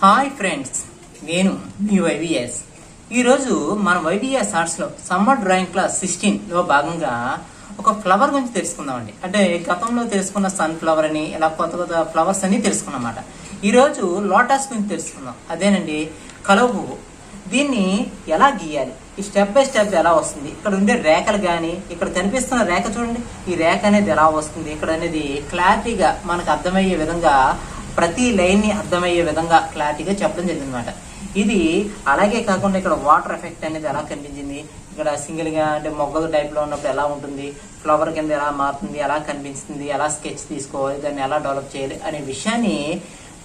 Hi friends, నేను మీ YVS. ఈరోజు మన వైవిఎస్ ఆర్ట్స్లో సమ్మర్ డ్రాయింగ్ క్లాస్ 16లో భాగంగా ఒక ఫ్లవర్ గురించి తెలుసుకుందామండి. అంటే గతంలో తెలుసుకున్న సన్ ఫ్లవర్ అని ఇలా కొత్త కొత్త ఫ్లవర్స్ అని తెలుసుకున్నమాట. ఈరోజు లోటస్ గురించి తెలుసుకుందాం. అదేనండి కలువ పువ్వు. దీన్ని ఎలా గీయాలి, ఈ స్టెప్ బై స్టెప్ ఎలా వస్తుంది, ఇక్కడ ఉండే రేఖలు కానీ ఇక్కడ కనిపిస్తున్న రేఖ చూడండి, ఈ రేఖ అనేది ఎలా వస్తుంది ఇక్కడ అనేది క్లారిటీగా మనకు అర్థమయ్యే విధంగా, ప్రతి లైన్ ని అర్థమయ్యే విధంగా క్లారిటీగా చెప్పడం జరిగింది అనమాట. ఇది అలాగే కాకుండా ఇక్కడ వాటర్ ఎఫెక్ట్ అనేది ఎలా కనిపించింది, ఇక్కడ సింగిల్ గా అంటే మొగ్గల టైప్ లో ఉన్నప్పుడు ఎలా ఉంటుంది, ఫ్లవర్ కింద ఎలా మారుతుంది, ఎలా కనిపిస్తుంది, ఎలా స్కెచ్ తీసుకోవాలి, దాన్ని ఎలా డెవలప్ చేయాలి అనే విషయాన్ని,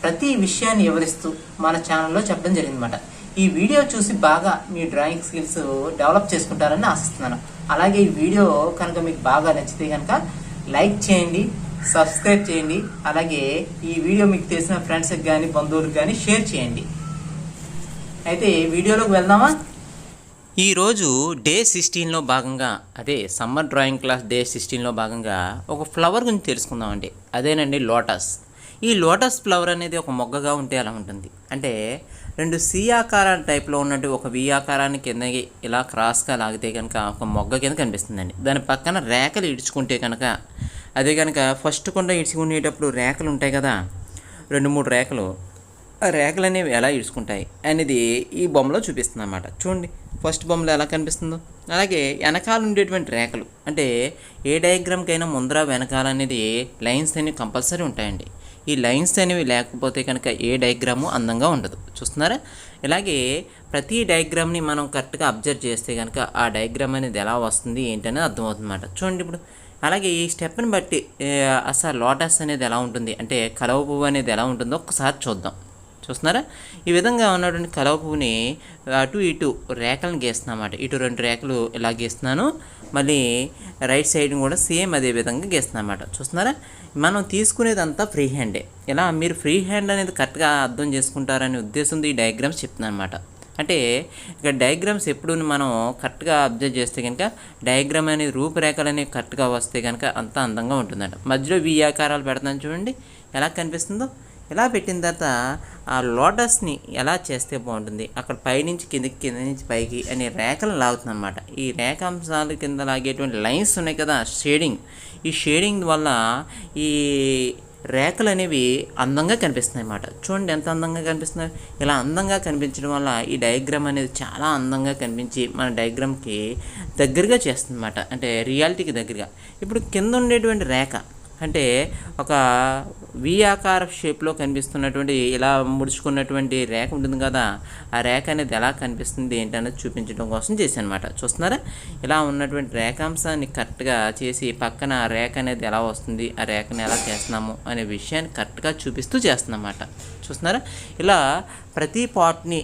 ప్రతి విషయాన్ని వివరిస్తూ మన ఛానల్లో చెప్పడం జరిగింది అనమాట. ఈ వీడియో చూసి బాగా మీ డ్రాయింగ్ స్కిల్స్ డెవలప్ చేసుకుంటారని ఆశిస్తున్నాను. అలాగే ఈ వీడియో కనుక మీకు బాగా నచ్చితే కనుక లైక్ చేయండి, సబ్స్క్రైబ్ చేయండి. అలాగే ఈ వీడియో మీకు తెలిసిన ఫ్రెండ్స్కి కానీ బంధువులకు కానీ షేర్ చేయండి. అయితే వీడియోలోకి వెళ్దామా? ఈరోజు డే 16లో భాగంగా, అదే సమ్మర్ డ్రాయింగ్ క్లాస్ డే 16లో భాగంగా ఒక ఫ్లవర్ గురించి తెలుసుకుందామండి. అదేనండి లోటస్. ఈ లోటస్ ఫ్లవర్ అనేది ఒక మొగ్గగా ఉంటే ఎలా ఉంటుంది అంటే, రెండు సి ఆకారం టైప్లో ఉన్నట్టు ఒక వి ఆకారాన్ని కిందకి ఇలా క్రాస్గా లాగితే కనుక ఒక మొగ్గ కింద కనిపిస్తుందండి. దాని పక్కన రేఖలు ఇడుచుకుంటే కనుక, అదే కనుక ఫస్ట్ కొండ ఇడుచుకునేటప్పుడు రేఖలు ఉంటాయి కదా, 2-3 రేఖలు, ఆ రేఖలు అనేవి ఎలా ఇడుచుకుంటాయి అనేది ఈ బొమ్మలో చూపిస్తుంది అన్నమాట. చూడండి ఫస్ట్ బొమ్మలో ఎలా కనిపిస్తుందో. అలాగే వెనకాల ఉండేటువంటి రేఖలు, అంటే ఏ డయాగ్రామ్కైనా ముందర వెనకాల అనేది లైన్స్ అనేవి కంపల్సరీ ఉంటాయండి. ఈ లైన్స్ అనేవి లేకపోతే కనుక ఏ డయాగ్రాము అందంగా ఉండదు. చూస్తున్నారా? ఇలాగే ప్రతి డయాగ్రామ్ని మనం కరెక్ట్గా అబ్జర్వ్ చేస్తే కనుక ఆ డయాగ్రామ్ అనేది ఎలా వస్తుంది ఏంటనేది అర్థమవుతుంది అన్నమాట. చూడండి ఇప్పుడు. అలాగే ఈ స్టెప్ని బట్టి అసలు లోటస్ అనేది ఎలా ఉంటుంది అంటే కలువ పువ్వు అనేది ఎలా ఉంటుందో ఒక్కసారి చూద్దాం. చూస్తున్నారా? ఈ విధంగా ఉన్నటువంటి కలువ పువ్వుని అటు ఇటు రేఖలను గీస్తున్నామాట. ఇటు 2 రేఖలు ఇలా గీస్తున్నాను, మళ్ళీ రైట్ సైడ్ కూడా సేమ్ అదే విధంగా గీస్తున్నాను అన్నమాట. చూస్తున్నారా? మనం తీసుకునేదంతా ఫ్రీ హ్యాండే. ఇలా మీరు ఫ్రీ హ్యాండ్ అనేది కరెక్ట్గా అర్థం చేసుకుంటారనే ఉద్దేశంతో ఈ డయాగ్రామ్స్ చెప్తున్నాను అనమాట. అంటే ఇక్కడ డయాగ్రామ్స్ ఎప్పుడు మనం కరెక్ట్గా అబ్జర్వ్ చేస్తే కనుక డయాగ్రామ్ అనేది రూపురేఖలు అనేవి కరెక్ట్గా వస్తే కనుక అంత అందంగా ఉంటుందంట. మధ్యలో వి ఆకారాలు పెడతాను చూడండి ఎలా కనిపిస్తుందో. ఇలా పెట్టిన తర్వాత ఆ లోటస్ని ఎలా చేస్తే బాగుంటుంది, అక్కడ పైనుంచి కిందకి, కింద నుంచి పైకి అనే రేఖలు లాగుతుంది అనమాట. ఈ రేఖాంశాల కింద లాగేటువంటి లైన్స్ ఉన్నాయి కదా, షేడింగ్, ఈ షేడింగ్ వల్ల ఈ రేఖలు అనేవి అందంగా కనిపిస్తున్నాయి అన్నమాట. చూడండి ఎంత అందంగా కనిపిస్తున్నాయి. ఇలా అందంగా కనిపించడం వల్ల ఈ డయాగ్రామ్ అనేది చాలా అందంగా కనిపించి మన డయాగ్రామ్కి దగ్గరగా చేస్తుంది అన్నమాట. అంటే రియాలిటీకి దగ్గరగా. ఇప్పుడు కింద ఉండేటువంటి రేఖ అంటే ఒక వి ఆకార షేప్లో కనిపిస్తున్నటువంటి ఇలా ముడుచుకున్నటువంటి రేఖ ఉంటుంది కదా, ఆ రేఖ అనేది ఎలా కనిపిస్తుంది ఏంటనేది చూపించడం కోసం చేశాను అనమాట. చూస్తున్నారా? ఇలా ఉన్నటువంటి రేఖాంశాన్ని కరెక్ట్గా చేసి పక్కన ఆ రేఖ అనేది ఎలా వస్తుంది, ఆ రేఖని ఎలా చేస్తున్నాము అనే విషయాన్ని కరెక్ట్గా చూపిస్తూ చేస్తున్నమాట. చూస్తున్నారా? ఇలా ప్రతి పార్ట్ని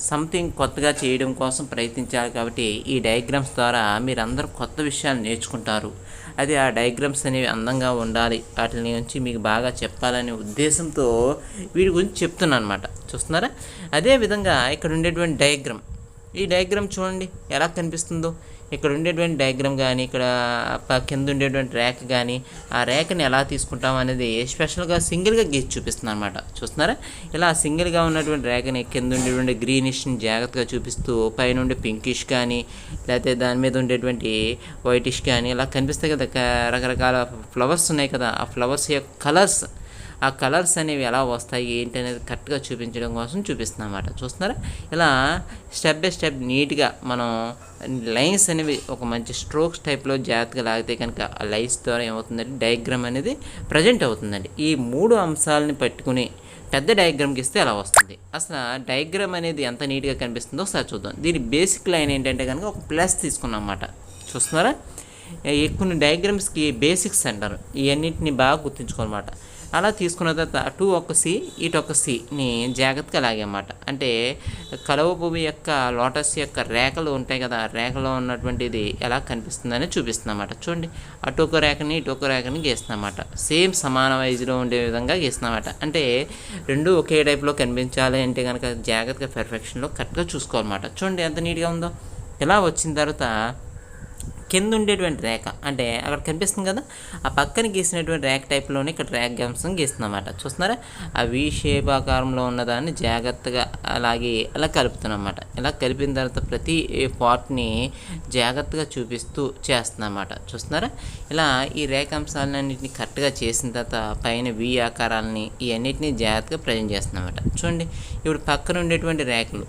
సంథింగ్ కొత్తగా చేయడం కోసం ప్రయత్నించాలి. కాబట్టి ఈ డయాగ్రామ్స్ ద్వారా మీరందరూ కొత్త విషయాలు నేర్చుకుంటారు. అది ఆ డయాగ్రామ్స్ అనేవి అందంగా ఉండాలి, వాటి నుంచి మీకు బాగా చెప్పాలనే ఉద్దేశంతో వీటి గురించి చెప్తున్నాను అనమాట. చూస్తున్నారా? అదేవిధంగా ఇక్కడ ఉండేటువంటి డయాగ్రామ్, ఈ డయాగ్రామ్ చూడండి ఎలా కనిపిస్తుందో. ఇక్కడ ఉండేటువంటి డయాగ్రామ్ కానీ, ఇక్కడ కింద ఉండేటువంటి రేఖ కానీ, ఆ రేఖని ఎలా తీసుకుంటాం అనేది స్పెషల్గా సింగిల్గా గీసి చూపిస్తున్నాను అనమాట. చూస్తున్నారా? ఇలా సింగిల్గా ఉన్నటువంటి రేఖని కింద ఉండేటువంటి గ్రీనిష్ని జాగ్రత్తగా చూపిస్తూ, పైనుండి పింకిష్ కానీ, లేకపోతే దాని మీద ఉండేటువంటి వైటిష్ కానీ ఇలా కనిపిస్తాయి కదా, రకరకాల ఫ్లవర్స్ ఉన్నాయి కదా, ఆ ఫ్లవర్స్ యొక్క కలర్స్, ఆ కలర్స్ అనేవి ఎలా వస్తాయి ఏంటి అనేది కరెక్ట్గా చూపించడం కోసం చూపిస్తున్నాం అన్నమాట. చూస్తున్నారా? ఇలా స్టెప్ బై స్టెప్ నీట్గా మనం లైన్స్ అనేవి ఒక మంచి స్ట్రోక్స్ టైప్లో జాగ్రత్తగా లాగితే కనుక ఆ లైన్స్ ద్వారా ఏమవుతుందంటే డయాగ్రామ్ అనేది ప్రజెంట్ అవుతుందండి. ఈ 3 అంశాలని పట్టుకుని పెద్ద డయాగ్రామ్కి ఇస్తే అలా వస్తుంది. అసలు డయాగ్రామ్ అనేది ఎంత నీట్గా కనిపిస్తుందో ఒకసారి చూద్దాం. దీని బేసిక్ లైన్ ఏంటంటే కనుక ఒక ప్లస్ తీసుకున్నాం అన్నమాట. చూస్తున్నారా? కొన్ని డయాగ్రామ్స్కి బేసిక్స్ అంటారు. ఇవన్నింటిని బాగా గుర్తుంచుకోవాలన్నమాట. అలా తీసుకున్న తర్వాత అటు ఒక సి ఇటు ఒక సిని జాగ్రత్తగా లాగేమాట. అంటే కలువ పువ్వు యొక్క లోటస్ యొక్క రేఖలు ఉంటాయి కదా, రేఖలో ఉన్నటువంటిది ఎలా కనిపిస్తుందని చూపిస్తుందన్నమాట. చూడండి, అటు ఒక రేఖని ఇటు ఒక రేఖని గీస్తున్నమాట. సేమ్ సమాన వైజ్లో ఉండే విధంగా గీస్తున్నమాట. అంటే రెండు ఒకే టైప్లో కనిపించాలి అంటే కనుక జాగ్రత్తగా పర్ఫెక్షన్లో కరెక్ట్గా చూసుకోవాలన్నమాట. చూడండి ఎంత నీట్గా ఉందో. ఇలా వచ్చిన తర్వాత కింద ఉండేటువంటి రేఖ అంటే అక్కడ కనిపిస్తుంది కదా, ఆ పక్కన గీసినటువంటి రేఖ టైప్లోనే ఇక్కడ రేఖ అంశం గీస్తుందన్నమాట. చూస్తున్నారా, ఆ వి షేప్ ఆకారంలో ఉన్నదాన్ని జాగ్రత్తగా అలా కలుపుతున్నమాట. ఇలా కలిపిన తర్వాత ప్రతి పార్ట్ని జాగ్రత్తగా చూపిస్తూ చేస్తుందన్నమాట. చూస్తున్నారా, ఇలా ఈ రేఖాంశాలన్నింటినీ కరెక్ట్గా చేసిన తర్వాత పైన వి ఆకారాలని ఇవన్నిటిని జాగ్రత్తగా ప్రజెంట్ చేస్తుందన్నమాట. చూడండి, ఇప్పుడు పక్కన ఉండేటువంటి రేఖలు,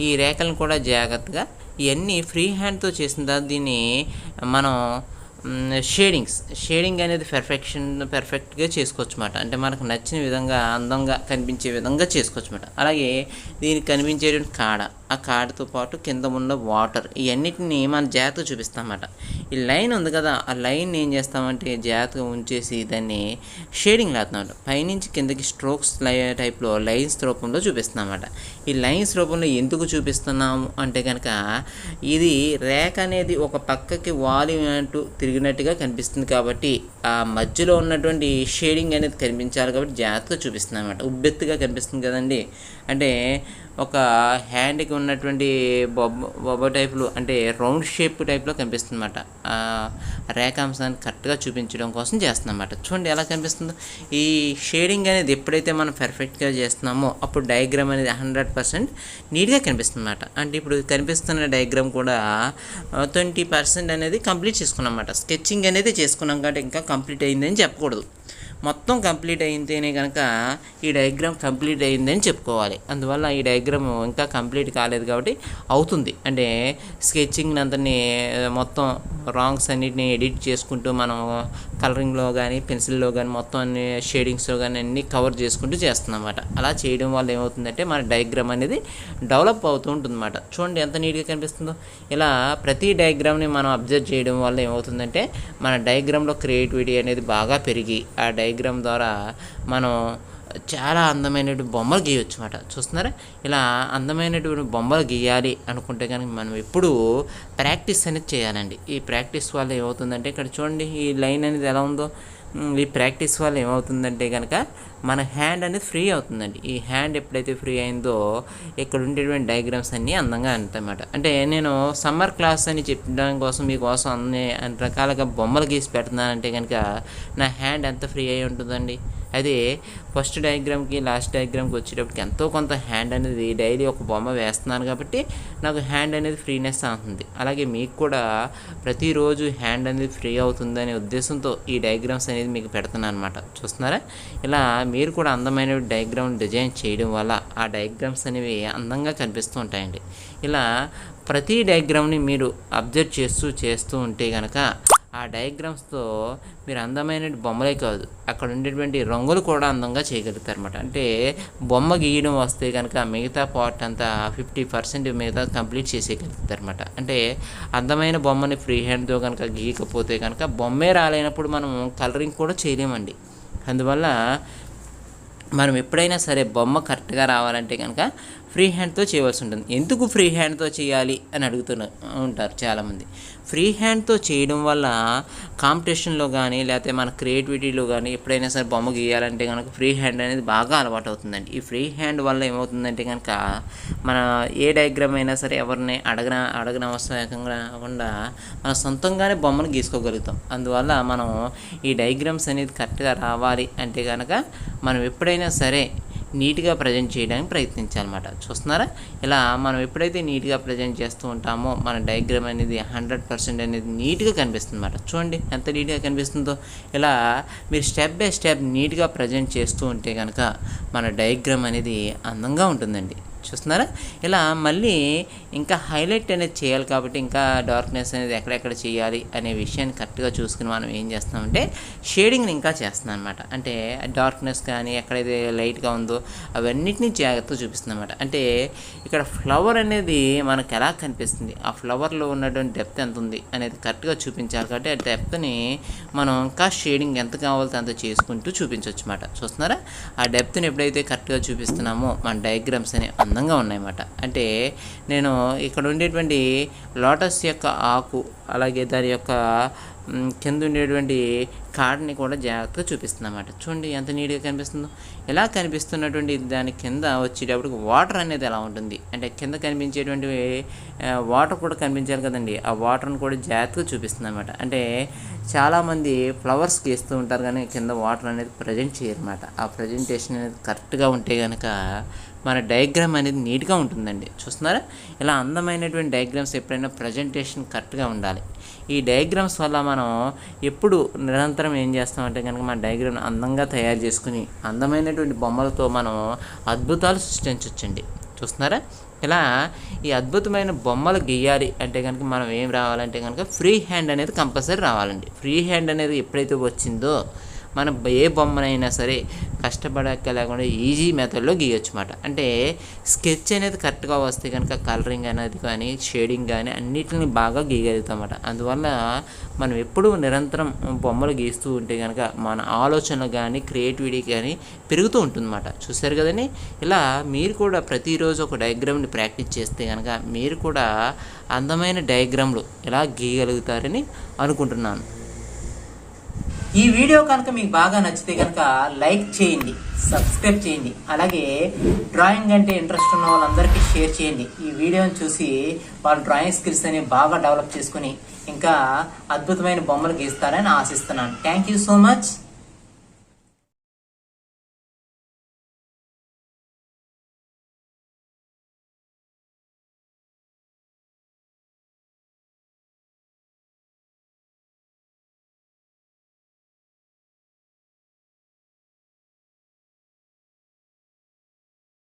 ఈ రేఖలను కూడా జాగ్రత్తగా ఇవన్నీ ఫ్రీ హ్యాండ్తో చేసిన తర్వాత దీన్ని మనం షేడింగ్ అనేది పర్ఫెక్ట్గా చేసుకోవచ్చు అన్నమాట. అంటే మనకు నచ్చిన విధంగా అందంగా కనిపించే విధంగా చేసుకోవచ్చు అన్నమాట. అలాగే దీనికి కనిపించేటువంటి కాడ, ఆ కాడతో పాటు కింద ఉన్న వాటర్ ఇవన్నిటిని మనం జాగ్రత్తగా చూపిస్తాం అన్నమాట. ఈ లైన్ ఉంది కదా, ఆ లైన్ ఏం చేస్తామంటే జాగ్రత్తగా ఉంచేసి దాన్ని షేడింగ్ లాగుతాం. పైనుంచి కిందకి స్ట్రోక్స్ టైప్లో లైన్స్ రూపంలో చూపిస్తున్నాం అన్నమాట. ఈ లైన్స్ రూపంలో ఎందుకు చూపిస్తున్నాము అంటే కనుక ఇది రేఖ అనేది ఒక పక్కకి వాలి అంటూ తిరిగినట్టుగా కనిపిస్తుంది కాబట్టి ఆ మధ్యలో ఉన్నటువంటి షేడింగ్ అనేది కనిపించాలి కాబట్టి జాగ్రత్తగా చూపిస్తుంది అన్నమాట. ఉబ్బెత్తుగా కనిపిస్తుంది కదండి, అంటే ఒక హ్యాండ్కి ఉన్నటువంటి బొబ్బ టైప్లో అంటే రౌండ్ షేప్ టైప్లో కనిపిస్తుంది అన్నమాట. రేఖాంశాన్ని కరెక్ట్గా చూపించడం కోసం చేస్తున్నమాట. చూడండి ఎలా కనిపిస్తుందో. ఈ షేడింగ్ అనేది ఎప్పుడైతే మనం పర్ఫెక్ట్గా చేస్తున్నామో అప్పుడు డయాగ్రామ్ అనేది 100% నీట్గా కనిపిస్తుంది అన్నమాట. అంటే ఇప్పుడు కనిపిస్తున్న డయాగ్రామ్ కూడా 20% అనేది కంప్లీట్ చేసుకున్నాం అన్నమాట. స్కెచ్చింగ్ అనేది చేసుకున్నాం కాబట్టి ఇంకా కంప్లీట్ అయిందని చెప్పకూడదు. మొత్తం కంప్లీట్ అయితేనే కనుక ఈ డయాగ్రామ్ కంప్లీట్ అయిందని చెప్పుకోవాలి. అందువల్ల ఈ డయాగ్రామ్ ఇంకా కంప్లీట్ కాలేదు కాబట్టి అవుతుంది. అంటే స్కెచింగ్ అంతని మొత్తం రాంగ్స్ అన్నిటిని ఎడిట్ చేసుకుంటూ మనం కలరింగ్లో కానీ పెన్సిల్లో కానీ మొత్తం అన్ని షేడింగ్స్లో కానీ అన్నీ కవర్ చేసుకుంటూ చేస్తున్నాం అన్నమాట. అలా చేయడం వల్ల ఏమవుతుందంటే మన డయాగ్రామ్ అనేది డెవలప్ అవుతూ ఉంటుంది అన్నమాట. చూడండి ఎంత నీట్గా కనిపిస్తుందో. ఇలా ప్రతి డయాగ్రామ్ని మనం అబ్జర్వ్ చేయడం వల్ల ఏమవుతుందంటే మన డయాగ్రామ్లో క్రియేటివిటీ అనేది బాగా పెరిగి ఆ డయాగ్రామ్ ద్వారా మనం చాలా అందమైనటువంటి బొమ్మలు గీయవచ్చు అన్నమాట. చూస్తున్నారా, ఇలా అందమైనటువంటి బొమ్మలు గీయాలి అనుకుంటే కనుక మనం ఎప్పుడూ ప్రాక్టీస్ అనేది చేయాలండి. ఈ ప్రాక్టీస్ వల్ల ఏమవుతుందంటే ఇక్కడ చూడండి ఈ లైన్ అనేది ఎలా ఉందో, ఈ ప్రాక్టీస్ వల్ల ఏమవుతుందంటే కనుక మన హ్యాండ్ అనేది ఫ్రీ అవుతుందండి. ఈ హ్యాండ్ ఎప్పుడైతే ఫ్రీ అయిందో ఇక్కడ ఉండేటువంటి డయాగ్రామ్స్ అన్నీ అందంగా ఉంటాయన్నమాట. అంటే నేను సమ్మర్ క్లాస్ అని చెప్పడం కోసం మీకోసం అన్ని రకాలుగా బొమ్మలు గీసి పెడుతున్నానంటే కనుక నా హ్యాండ్ ఎంత ఫ్రీ అయి ఉంటుందండి. అదే ఫస్ట్ డయాగ్రామ్కి లాస్ట్ డయాగ్రామ్కి వచ్చేటప్పటికి ఎంతో కొంత హ్యాండ్ అనేది డైలీ ఒక బొమ్మ వేస్తున్నాను కాబట్టి నాకు హ్యాండ్ అనేది ఫ్రీనెస్ అవుతుంది. అలాగే మీకు కూడా ప్రతిరోజు హ్యాండ్ అనేది ఫ్రీ అవుతుందనే ఉద్దేశంతో ఈ డయాగ్రామ్స్ అనేది మీకు పెడుతున్నాను అనమాట. చూస్తున్నారా, ఇలా మీరు కూడా అందమైన డయాగ్రామ్ డిజైన్ చేయడం వల్ల ఆ డయాగ్రామ్స్ అనేవి అందంగా కనిపిస్తూ ఉంటాయండి. ఇలా ప్రతి డయాగ్రామ్ని మీరు అబ్జర్వ్ చేస్తూ ఉంటే కనుక ఆ డయాగ్రామ్స్తో మీరు అందమైన బొమ్మలే కాదు అక్కడ ఉండేటువంటి రంగులు కూడా అందంగా చేయగలుగుతారు అనమాట. అంటే బొమ్మ గీయడం వస్తే కనుక మిగతా పార్ట్ అంతా 50% మిగతా కంప్లీట్ చేసేయగలుగుతారు అనమాట. అంటే అందమైన బొమ్మని ఫ్రీ హ్యాండ్తో కనుక గీయకపోతే కనుక బొమ్మే రాలేనప్పుడు మనం కలరింగ్ కూడా చేయలేమండి. అందువల్ల మనం ఎప్పుడైనా సరే బొమ్మ కరెక్ట్గా రావాలంటే కనుక ఫ్రీ హ్యాండ్తో చేయవలసి ఉంటుంది. ఎందుకు ఫ్రీ హ్యాండ్తో చేయాలి అని ఉంటారు చాలామంది. ఫ్రీ హ్యాండ్తో చేయడం వల్ల కాంపిటీషన్లో కానీ లేకపోతే మన క్రియేటివిటీలో కానీ ఎప్పుడైనా సరే బొమ్మ గీయాలంటే కనుక ఫ్రీ హ్యాండ్ అనేది బాగా అలవాటు అవుతుందండి. ఈ ఫ్రీ హ్యాండ్ వల్ల ఏమవుతుందంటే కనుక మన ఏ డయాగ్రామ్ అయినా సరే ఎవరిని అడగనవసరం కాకుండా మన సొంతంగానే బొమ్మను గీసుకోగలుగుతాం. అందువల్ల మనం ఈ డయాగ్రామ్స్ అనేది కరెక్ట్గా రావాలి అంటే కనుక మనం ఎప్పుడైనా సరే నీట్గా ప్రజెంట్ చేయడానికి ప్రయత్నించాలన్నమాట. చూస్తున్నారా, ఇలా మనం ఎప్పుడైతే నీట్గా ప్రజెంట్ చేస్తూ ఉంటామో మన డయాగ్రామ్ అనేది 100% అనేది నీట్గా కనిపిస్తుంది అన్నమాట. చూడండి ఎంత నీట్గా కనిపిస్తుందో. ఇలా మీరు స్టెప్ బై స్టెప్ నీట్గా ప్రజెంట్ చేస్తూ ఉంటే కనుక మన డయాగ్రామ్ అనేది అందంగా ఉంటుందండి. చూస్తున్నారా, ఇలా మళ్ళీ ఇంకా హైలైట్ అనేది చేయాలి కాబట్టి ఇంకా డార్క్నెస్ అనేది ఎక్కడెక్కడ చేయాలి అనే విషయాన్ని కరెక్ట్గా చూసుకుని మనం ఏం చేస్తామంటే షేడింగ్ని ఇంకా చేస్తున్నాం అనమాట. అంటే డార్క్నెస్ కానీ ఎక్కడైతే లైట్గా ఉందో అవన్నిటినీ జాగ్రత్తగా చూపిస్తుంది అనమాట. అంటే ఇక్కడ ఫ్లవర్ అనేది మనకు ఎలా కనిపిస్తుంది, ఆ ఫ్లవర్లో ఉన్నటువంటి డెప్త్ ఎంత ఉంది అనేది కరెక్ట్గా చూపించాలి కాబట్టి ఆ డెప్త్ని మనం ఇంకా షేడింగ్ ఎంత కావాలో అంత చేసుకుంటూ చూపించవచ్చు అన్నమాట. చూస్తున్నారా, ఆ డెప్త్ని ఎప్పుడైతే కరెక్ట్గా చూపిస్తున్నామో మన డయాగ్రామ్స్ అనేవి అందంగా ఉన్నాయన్నమాట. అంటే నేను ఇక్కడ ఉండేటువంటి లోటస్ యొక్క ఆకు అలాగే దాని యొక్క కింద ఉండేటువంటి కార్డ్ని కూడా జాగ్రత్తగా చూపిస్తుంది అన్నమాట. చూడండి ఎంత నీట్గా కనిపిస్తుందో. ఇలా కనిపిస్తున్నటువంటి దాని కింద వచ్చేటప్పటికి వాటర్ అనేది ఎలా ఉంటుంది అంటే కింద కనిపించేటువంటి వాటర్ కూడా కనిపించాలి కదండి. ఆ వాటర్ని కూడా జాగ్రత్తగా చూపిస్తుంది అనమాట. అంటే చాలామంది ఫ్లవర్స్ గీస్తూ ఉంటారు కానీ కింద వాటర్ అనేది ప్రజెంట్ చేయరు అనమాట. ఆ ప్రజెంటేషన్ అనేది కరెక్ట్గా ఉంటే కనుక మన డయాగ్రామ్ అనేది నీట్గా ఉంటుందండి. చూస్తున్నారా, ఇలా అందమైనటువంటి డయాగ్రామ్స్ ఎప్పుడైనా ప్రజెంటేషన్ కరెక్ట్గా ఉండాలి. ఈ డయాగ్రామ్స్ వల్ల మనం ఎప్పుడు నిరంతరం ఏం చేస్తామంటే కనుక మన డయాగ్రామ్ అందంగా తయారు చేసుకుని అందమైనటువంటి బొమ్మలతో మనం అద్భుతాలు సృష్టించవచ్చండి. చూస్తున్నారా, ఇలా ఈ అద్భుతమైన బొమ్మలు గీయాలి అంటే కనుక మనం ఏం రావాలంటే కనుక ఫ్రీ హ్యాండ్ అనేది కంపల్సరీ రావాలండి. ఫ్రీ హ్యాండ్ అనేది ఎప్పుడైతే వచ్చిందో మనం ఏ బొమ్మనైనా సరే కష్టపడక లేకుండా ఈజీ మెథడ్లో గీయొచ్చు అన్నమాట. అంటే స్కెచ్ అనేది కరెక్ట్గా వస్తే కనుక కలరింగ్ అనేది కానీ షేడింగ్ కానీ అన్నిటిని బాగా గీయగలుగుతాం అన్నమాట. అందువల్ల మనం ఎప్పుడూ నిరంతరం బొమ్మలు గీస్తూ ఉంటే కనుక మన ఆలోచనలు కానీ క్రియేటివిటీ కానీ పెరుగుతూ ఉంటుందన్నమాట. చూసారు కదండి, ఇలా మీరు కూడా ప్రతిరోజు ఒక డయాగ్రామ్ని ప్రాక్టీస్ చేస్తే కనుక మీరు కూడా అందమైన డయాగ్రామ్లు ఎలా గీయగలుగుతారని అనుకుంటున్నాను. ఈ వీడియో కనుక మీకు బాగా నచ్చితే కనుక లైక్ చేయండి, సబ్స్క్రైబ్ చేయండి. అలాగే డ్రాయింగ్ అంటే ఇంట్రెస్ట్ ఉన్న వాళ్ళందరికీ షేర్ చేయండి. ఈ వీడియోని చూసి వాళ్ళ డ్రాయింగ్ స్కిల్స్ అని బాగా డెవలప్ చేసుకుని ఇంకా అద్భుతమైన బొమ్మలు గీస్తారని ఆశిస్తున్నాను. Thank you so much.